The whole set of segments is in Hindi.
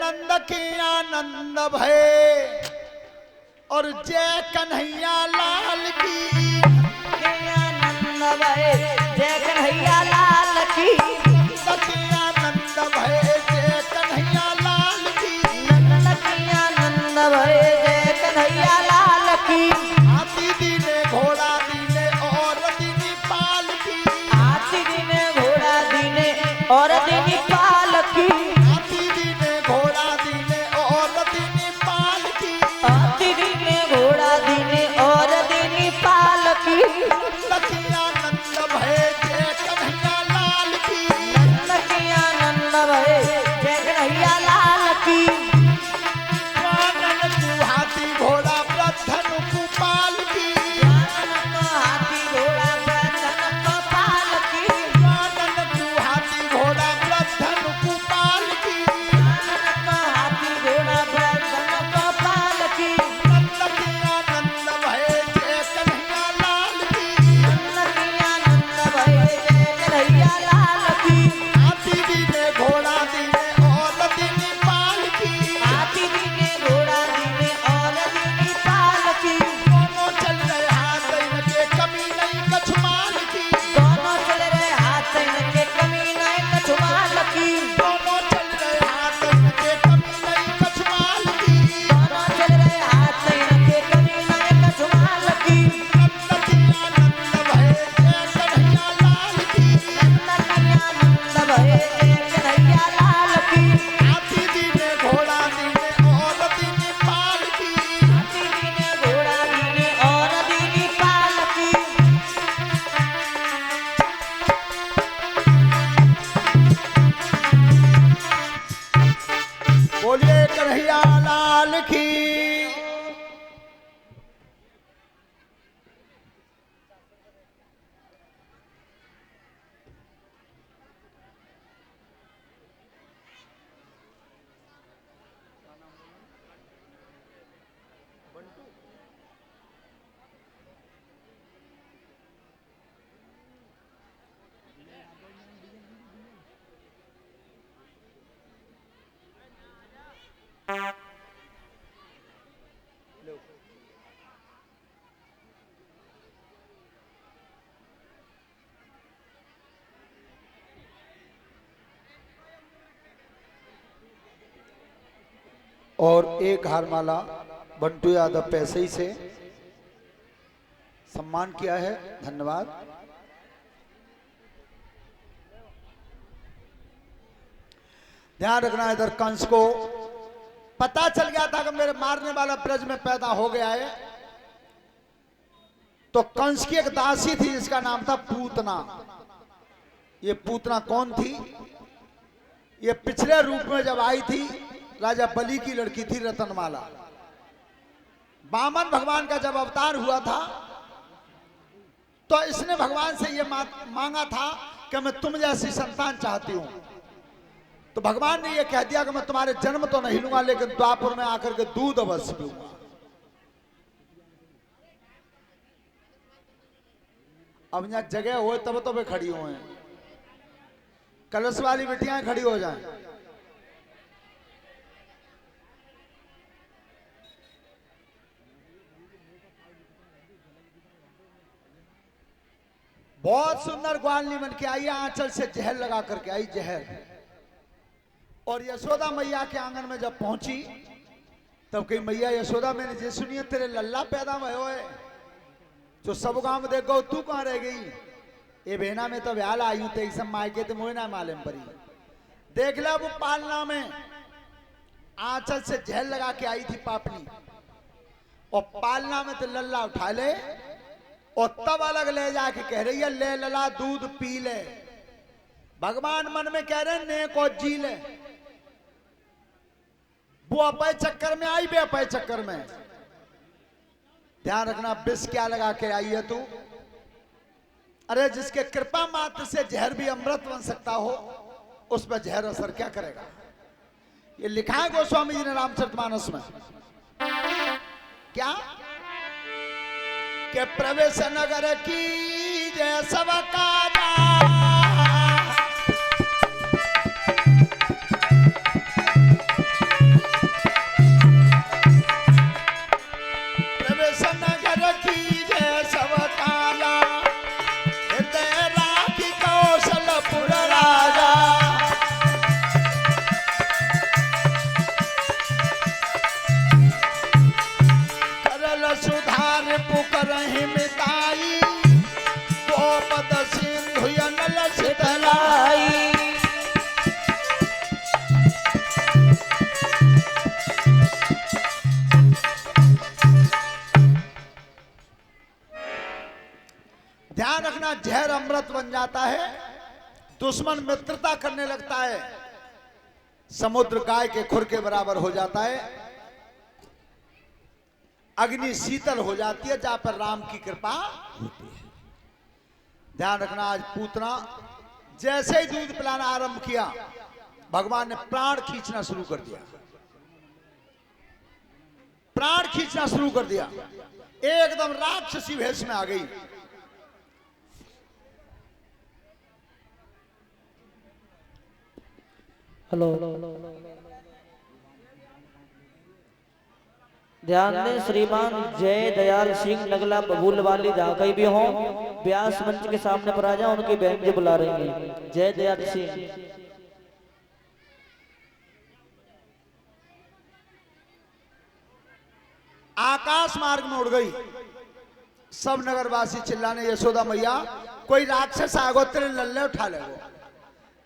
नंद के आनंद भय और जय कन्हैया लाल की। आनंद भय जय कन्हैया लाल की। नंद के आनंद भय जय कन्हैया लाल की। नंद के आनंद भय जय कन्हैया लाल की। हाथी दीने घोड़ा दीने और दीनी पाल की। हाथी दीने घोड़ा दीने और दीनी पाल की। हाथी दीने घोड़ा दीने और दीनी पाल की। हाथी दीने घोड़ा दीने और दीनी पाल की। नंद के आनंद भय जय कन्हैया लाल की। नंद के आनंद भय जय कन्हैया लाल की। कानन तू हाथी घोड़ा प्रधन कुपाल की। हाथी घोड़ा प्रधन गोपाल की। कानन तू हाथी घोड़ा प्रधन कुपाल की। हाथी घोड़ा प्रधन गोपाल की। नंद के आनंद भय जय कन्हैया लाल की। नंद के आनंद भय जय कन्हैया लाल की। हाथी दीने घोड़ा दीने और दीनी पाल की। हाथी दीने घोड़ा दीने और दीनी पाल की। दोनों चल रहे हाथ इनके कमी नहीं कछुमाल की। दोनों चल रहे हाथ इनके कमी नहीं कछुमाल की। दोनों चल रहे हाथ इनके कमी नहीं कछुमाल की। दोनों चल रहे हाथ इनके कमी नहीं कछुमाल की। नंद के आनंद भय जय कन्हैया लाल की। नंद के आनंद भय जय कन्हैया लाल की। हाथी दीने घोड़ा दीने और दीनी पाल की। हाथी दीने घोड़ा दीने और दीनी पाल की। बोलिए कन्हैया लाल की। और एक हारमाला बंटू यादव पैसे से सम्मान किया है, धन्यवाद। ध्यान रखना, इधर कंस को पता चल गया था कि मेरे मारने वाला ब्रज में पैदा हो गया है, तो कंस की एक दासी थी जिसका नाम था पूतना। ये पूतना कौन थी? ये पिछले रूप में जब आई थी राजा बलि की लड़की थी रतनमाला। वामन भगवान का जब अवतार हुआ था तो इसने भगवान से ये मांगा था कि मैं तुम जैसी संतान चाहती हूं। तो भगवान ने ये कह दिया कि मैं तुम्हारे जन्म तो नहीं लूंगा लेकिन द्वापर में आकर के दूध अवश्य पीऊंगा। अब यहां जगह हो तब तो वे खड़ी हुए हैं, कलश वाली बेटियां खड़ी हो जाएं। बहुत सुंदर ग्वालनी बन के आई, आंचल से जहर लगा करके आई, जहर। और यशोदा मैया के आंगन में जब पहुंची तब कही, मैया यशोदा मैंने जे सुनिए तेरे लल्ला पैदा भयो है, जो सब गांव में देख गो, तू कहां रह गई? ये बेना में तो व्याल आई हूं, तेग सब मायके ते मोह ना मालूम परी। देख ला वो पालना में आंचल से जहर लगा के आई थी पापनी, और पालना में तो लल्ला उठा ले और तब अलग ले जाके कह रही है, ले लला दूध पी ले। भगवान मन में कह रहे ने को जी ले। वो अपय चक्कर में आई, बे अपय चक्कर में। ध्यान रखना, विष क्या लगा के आई है तू? अरे जिसके कृपा मात्र से जहर भी अमृत बन सकता हो, उस पर जहर असर क्या करेगा? ये लिखा है गोस्वामी जी ने रामचरितमानस में। क्या के प्रवेश नगर की जय सब काजा, व्रत बन जाता है, दुश्मन मित्रता करने लगता है, समुद्र गाय के खुर के बराबर हो जाता है, अग्नि शीतल हो जाती है, जहां पर राम की कृपा होती है। ध्यान रखना, आज पूतना जैसे ही दूध पिलाना आरंभ किया, भगवान ने प्राण खींचना शुरू कर दिया, प्राण खींचना शुरू कर दिया, एकदम राक्षसी भेष में आ गई। हेलो, ध्यान दें, श्रीमान जय दयाल सिंह नगला बबूल वाली जहाँ कहीं भी हो, व्यास मंच के सामने पर आ जाओ, उनकी बहन जी बुला रही है। जय दयाल सिंह। आकाश मार्ग में उड़ गई, सब नगरवासी चिल्लाने, यशोदा मैया कोई राक्षस आगो तेरे लल्ले उठा ले। वो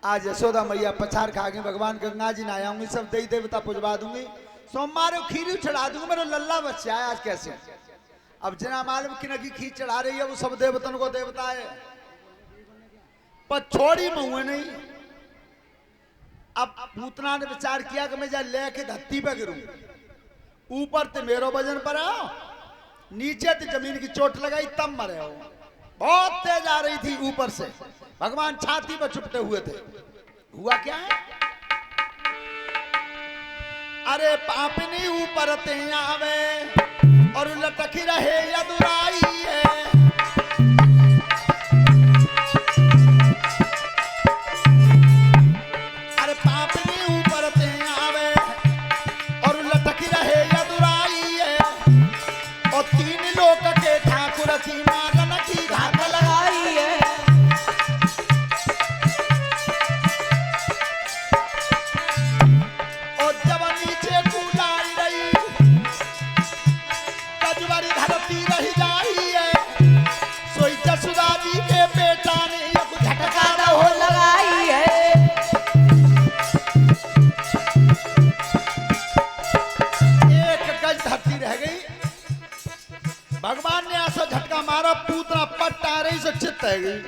आज यशोदा मैया पछाड़ खा गई, भगवान गंगा जी नहाऊंगी, सब देवी देवता पुजवा दूंगी, सोमवार को खीर चढ़ा दूंगी, मेरा लल्ला बच्चा है आज कैसे। अब जना मालूम कि नगी खीर चढ़ा रही है, वो सब देवतन को देवता है, पर छोड़ी मुँह नहीं। अब पूतना ने विचार किया कि मैं जा लेके धरती पे गिरूं, ऊपर ते मेरो वजन पर आओ, नीचे ते जमीन की चोट लगाई तब मरे हो। बहुत तेज आ रही थी ऊपर से, भगवान छाती पर चुपटे हुए थे। हुआ क्या है, अरे पापनी ऊपर ते आवे और लटकी रहे यदुराई है। अरे पापनी ऊपर ते आवे और लटकी रहे यदुराई है, और तीन लोक के ठाकुर की मारन की घात लगाई है। और जब नीचे कूदाई रही, कजवारी धरती रह जाई है, सोई जसुदा जी के बेटा ने एक झटका न हो लगाई है। एक गज धरती रह गई, भगवान ने ऐसा झटका मारा, पूतना पट आ रही से चित्त है गई।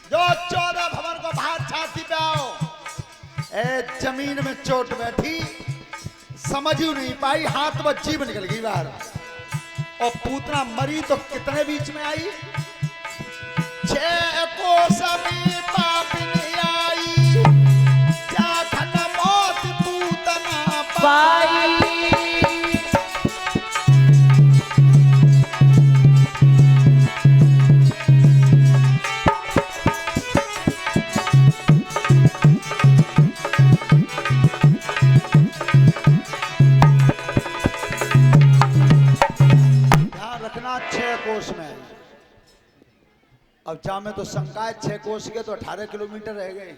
जो 14 भवन को बाहर छाती पे आओ, ए जमीन में चोट बैठी, समझ ही नहीं पाई, हाथ में जीभ निकल गई बाहर, और पूतना मरी तो कितने बीच में आई, 6 कोस में पापिनी आई, जाखन मौत पूतना पाई। ध्यान रखना, 6 कोस में। अब जामे तो शंका है, 6 कोस के तो 18 किलोमीटर रह गए,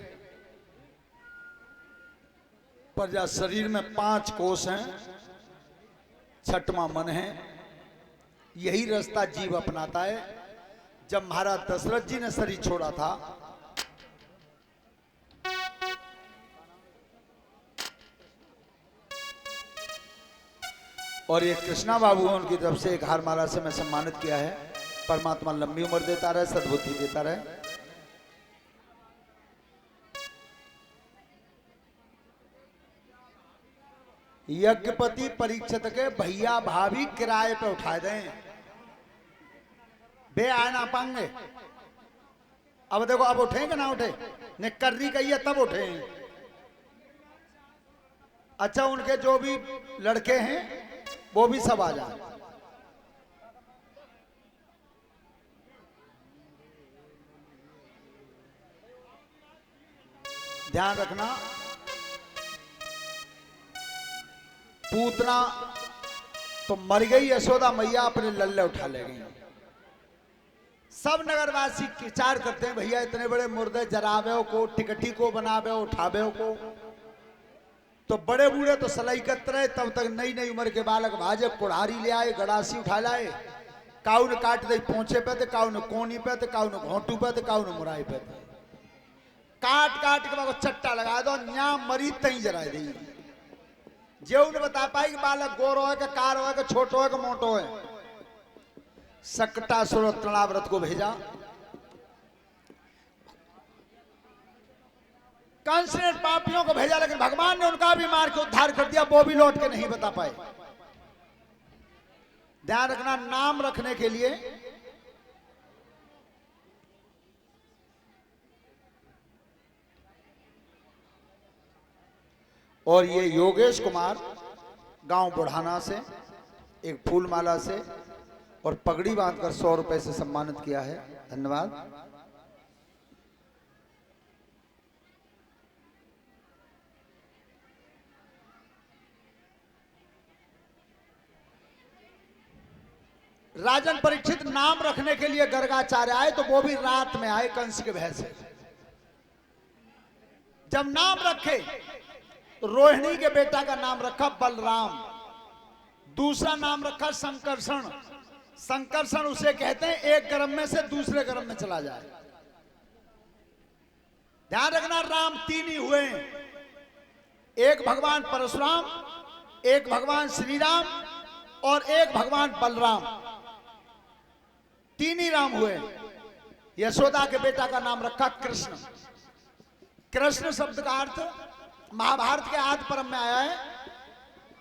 पर जा शरीर में 5 कोस हैं, 6वां मन है। यही रास्ता जीव अपनाता है। जब महाराज दशरथ जी ने शरीर छोड़ा था, और ये कृष्णा बाबू हैं, उनकी तरफ से एक हार माला से मैं सम्मानित किया है। परमात्मा लंबी उम्र देता रहे, सद्बुद्धि देता रहे। यज्ञपति परीक्षित के भैया भाभी किराए पे उठाए दें, बे आए ना पाएंगे। अब देखो, अब उठेंगे ना उठे, ने कर्री कही है तब उठे। अच्छा, उनके जो भी लड़के हैं वो भी सब आ जाए। ध्यान रखना, पूतना तो मर गई, यशोदा मैया अपने लल्ले उठा ले गई। सब नगरवासी विचार करते हैं, भैया इतने बड़े मुर्दे जरावे को, टिकटी को बनावे, उठावे को, तो बड़े बूढ़े तो सलाई करते रहे। तब तक नई नई उम्र के बालक भाजे कुड़ारी ले आए, गड़ासी उठा लाए, काऊ ने काट दे पोंछे पे, काऊ ने कोनी पे, काऊ ने घोंटू पे, काऊ ने मुराई पे, काट काट के बाको चट्टा लगा दो, न्या मरी तई जरा दी। जो ने बता पाई कि बालक गोरो है, कि कार है, कि छोटो है, कि मोटो है। सकटा सुर तृणाव्रत को भेजा, कंस ने पापियों को भेजा, लेकिन भगवान ने उनका भी मार के उद्धार कर दिया, वो भी लौट के नहीं बता पाए। ध्यान रखना, नाम रखने के लिए और ये योगेश कुमार गांव बुढ़ाना से एक फूल माला से और पगड़ी बांधकर 100 रुपए से सम्मानित किया है। धन्यवाद। राजन परीक्षित नाम रखने के लिए गर्गाचार्य आए, तो वो भी रात में आए कंस के भय से। जब नाम रखे तो रोहिणी के बेटा का नाम रखा बलराम, दूसरा नाम रखा संकर्षण। संकर्षण उसे कहते हैं एक गर्भ में से दूसरे गर्भ में चला जाए। ध्यान रखना, राम 3 ही हुए, एक भगवान परशुराम, एक भगवान श्री राम और एक भगवान बलराम, 3 ही राम हुए। यशोदा के बेटा का नाम रखा कृष्ण। कृष्ण शब्द का अर्थ महाभारत के आदि परम में आया है।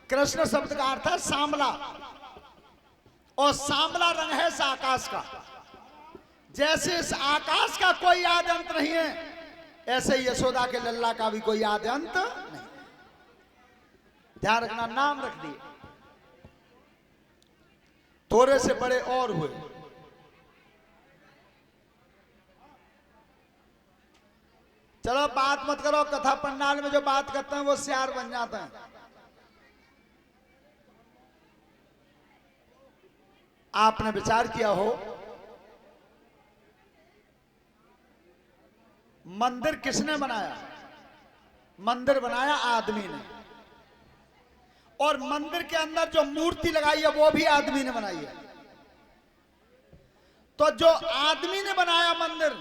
कृष्ण शब्द का अर्थ है सांवला, और सांवला रंग है इस आकाश का। जैसे इस आकाश का कोई आदि अंत नहीं है, ऐसे यशोदा के लल्ला का भी कोई आदि अंत नहीं। ध्यान रखना, नाम रख दिए। थोड़े से बड़े और हुए। चलो बात मत करो, कथा पंडाल में जो बात करते हैं वो सियार बन जाते हैं। आपने विचार किया हो, मंदिर किसने बनाया? मंदिर बनाया आदमी ने, और मंदिर के अंदर जो मूर्ति लगाई है वो भी आदमी ने बनाई है। तो जो आदमी ने बनाया मंदिर,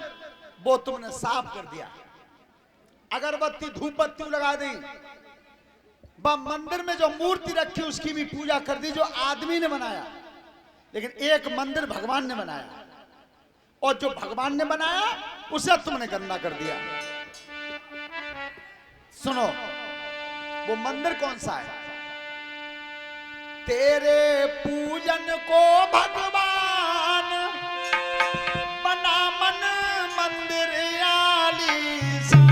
वो तुमने साफ कर दिया, अगरबत्ती धूप बत्ती लगा दी, मंदिर में जो मूर्ति रखी उसकी भी पूजा कर दी, जो आदमी ने बनाया। लेकिन एक मंदिर भगवान ने बनाया, और जो भगवान ने बनाया उसे तुमने गंदा कर दिया। सुनो, वो मंदिर कौन सा है? तेरे पूजन को भगवान बना मन मंदिर आलीशान।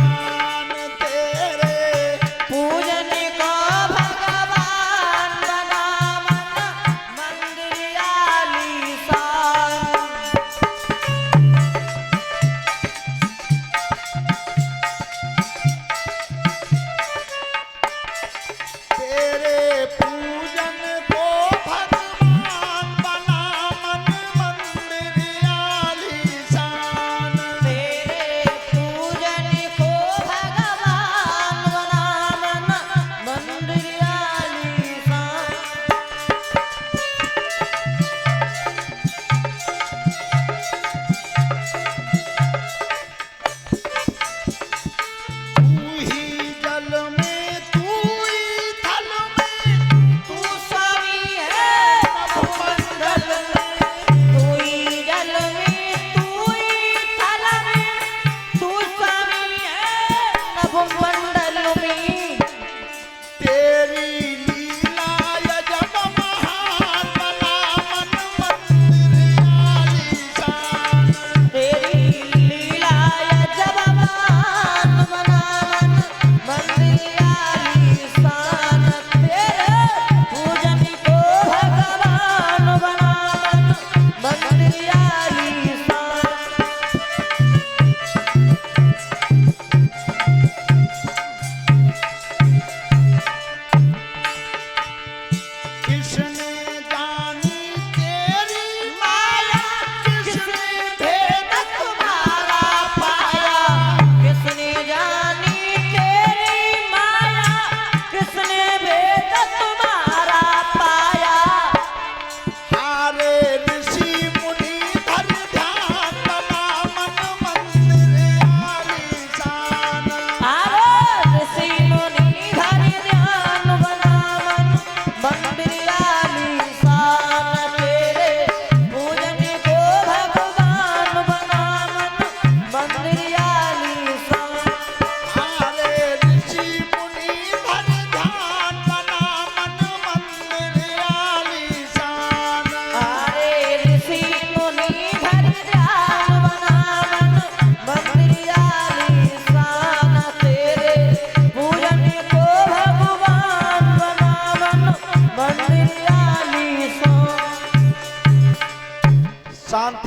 तेरे पूजन को भगवान बना मन मंदिर आलीशान। तेरे पूजन को भगवान बना मन मंदिर आलीशान। तेरे पूजन को भगवान बना मन मंदिर आलीशान। तू ही जल में, तू ही थल में,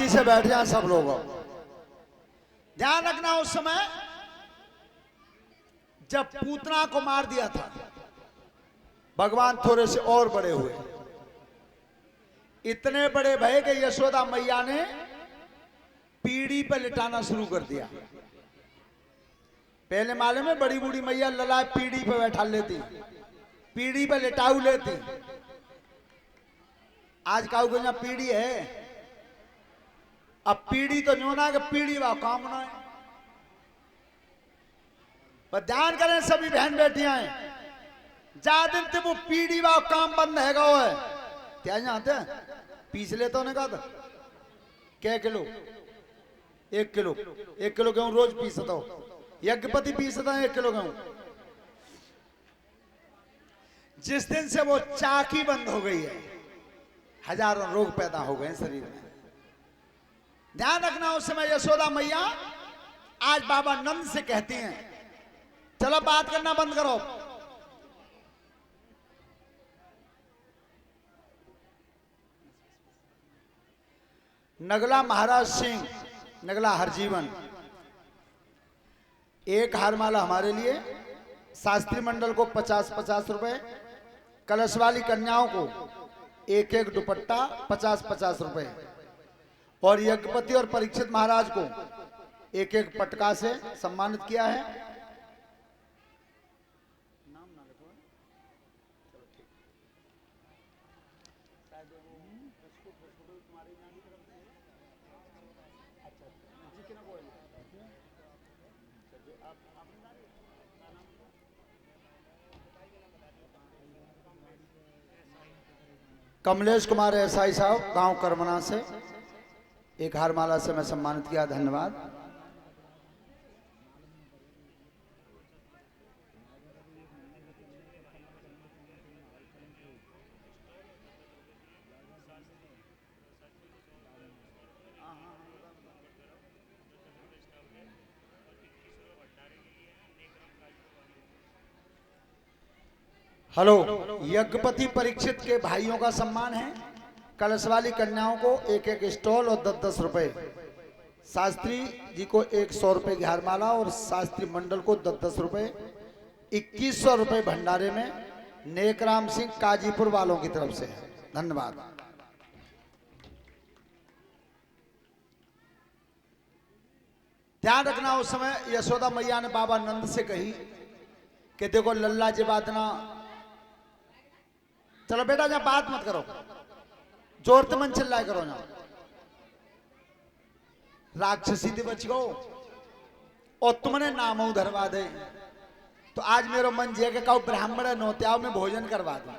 शांति से बैठ जाए सब लोग। ध्यान रखना, उस समय जब पूतना को मार दिया था, भगवान थोड़े से और बड़े हुए, इतने बड़े भय कि यशोदा मैया ने पीढ़ी पर लिटाना शुरू कर दिया। पहले माले में बड़ी बूढ़ी मैया लला पीढ़ी पर बैठा लेती, पीढ़ी पर लिटाऊ लेती। आज काऊ को पीढ़ी है, अब पीढ़ी तो न्योना के पीढ़ी वा काम ना है। पर ध्यान करें सभी बहन बेटियां हैं, जा दिन ते वो पीढ़ी वा काम बंद है गो है क्या जानते हैं? पीस लेते होने का था क्या किलो? 1 किलो, 1 किलो गेहूं रोज पीसता हो। यज्ञपति पीसता है 1 किलो गेहूं। जिस दिन से वो चाकी बंद हो गई है, हजारों रोग पैदा हो गए शरीर में। ध्यान रखना, उस समय यशोदा मैया आज बाबा नंद से कहती हैं, चलो बात करना बंद करो। नगला महाराज सिंह, नगला हरजीवन, एक हारमाला हमारे लिए, शास्त्री मंडल को 50-50 रुपए, कलश वाली कन्याओं को एक एक दुपट्टा 50-50 रुपए, और यज्ञपति और परीक्षित महाराज को एक एक पटका से सम्मानित किया है। कमलेश कुमार एसआई साहब, गांव करमना से, एक हारमाला से मैं सम्मानित किया, धन्यवाद। हेलो, यज्ञपति परीक्षित के भाइयों का सम्मान है। कलश वाली कन्याओं को एक एक स्टॉल और 10-10 रुपए, शास्त्री जी को 100 रुपए की हारमाला और शास्त्री मंडल को 10-10 रुपए, 2100 रुपए भंडारे में नेकराम सिंह काजीपुर वालों की तरफ से है, धन्यवाद। ध्यान रखना, उस समय यशोदा मैया ने बाबा नंद से कही कि देखो लल्ला जी बात ना, चलो बेटा जहां बात मत करो, जोर से मन चिल्लाए करो ना, राक्षसी थी बच गो और तुमने नाम धरवा दे। तो आज मेरो मन जे के कहूं ब्राह्मण नोत्याओं में भोजन करवा दो।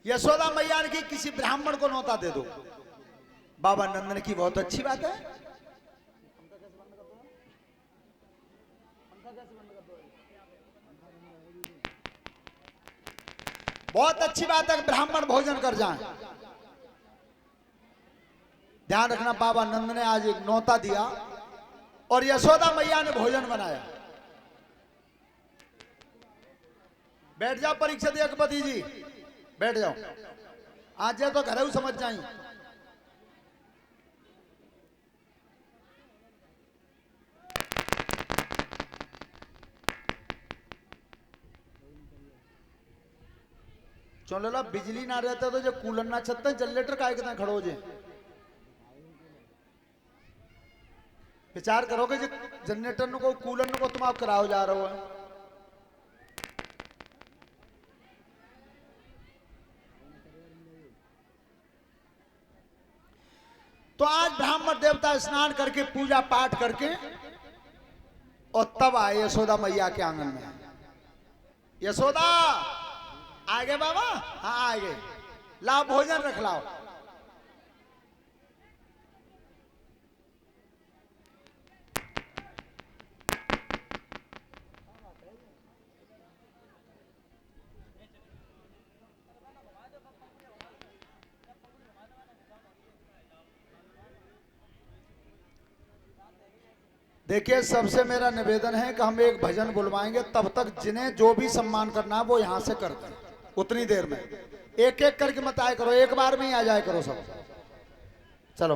यशोदा मैया ने की किसी ब्राह्मण को नौता दे दो। बाबा नंदन की बहुत अच्छी बात है, बहुत अच्छी बात है कि ब्राह्मण भोजन कर जाएं। ध्यान रखना, बाबा नंद ने आज एक नौता दिया और यशोदा मैया ने भोजन बनाया। बैठ जाओ परीक्षित यज्ञपति जी, बैठ जाओ, आज तो घर समझ जाए। चलो बिजली ना रहता तो जो कूलर ना चलता, जनरेटर का कितना खड़ो जे विचार करोगे जो जनरेटर को कूलर को तुम आप कराओ जा रहे हो। तो आज ब्राह्मण देवता स्नान करके पूजा पाठ करके और तब आए यशोदा मैया के आंगन में। यशोदा आगे बाबा, हाँ आगे, लाओ भोजन रख लाओ। देखिए सबसे मेरा निवेदन है कि हम एक भजन बुलवाएंगे, तब तक जिन्हें जो भी सम्मान करना है वो यहाँ से कर दें उतनी देर में। एक एक करके मत आया करो, एक बार में ही आ जाया करो सब। चलो